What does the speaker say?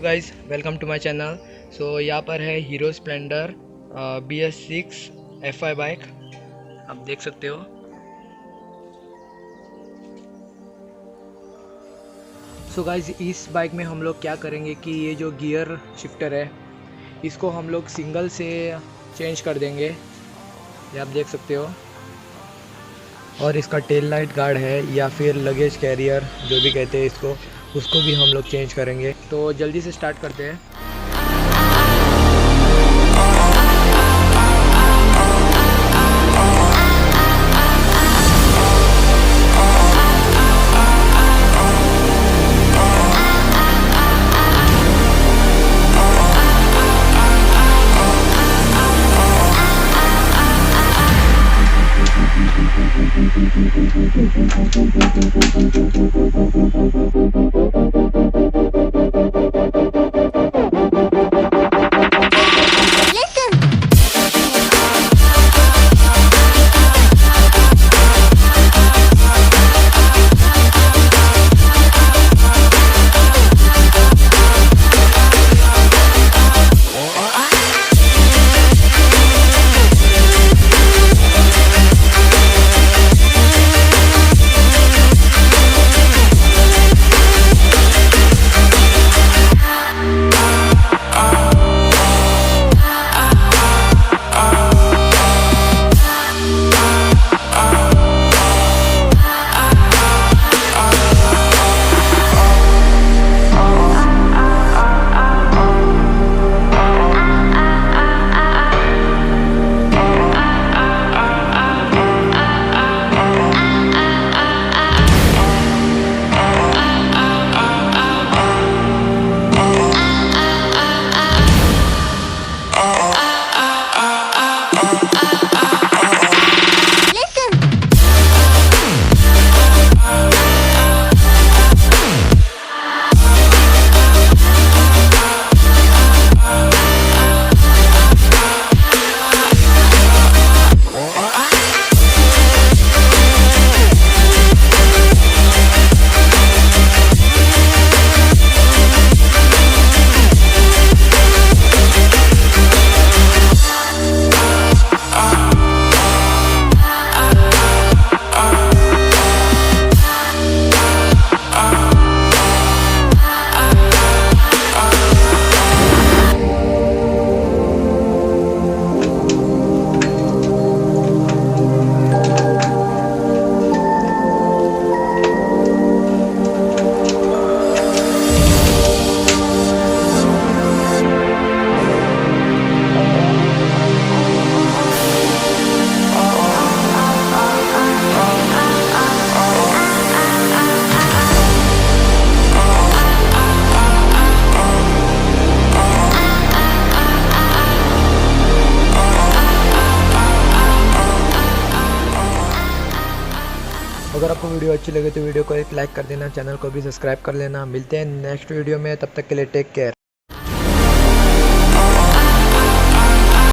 Guys, welcome to my channel. So यहाँ पर है hero Splendor BS6 FI bike, आप देख सकते हो। सो गाइस, इस बाइक में हम लोग क्या करेंगे कि ये जो गियर शिफ्टर है इसको हम लोग सिंगल से चेंज कर देंगे, ये आप देख सकते हो। और इसका टेल लाइट गार्ड है या फिर लगेज कैरियर जो भी कहते हैं इसको, उसको भी हम लोग चेंज करेंगे। तो जल्दी से स्टार्ट करते हैं। अगर आपको वीडियो अच्छी लगे तो वीडियो को एक लाइक कर देना, चैनल को भी सब्सक्राइब कर लेना। मिलते हैं नेक्स्ट वीडियो में, तब तक के लिए टेक केयर।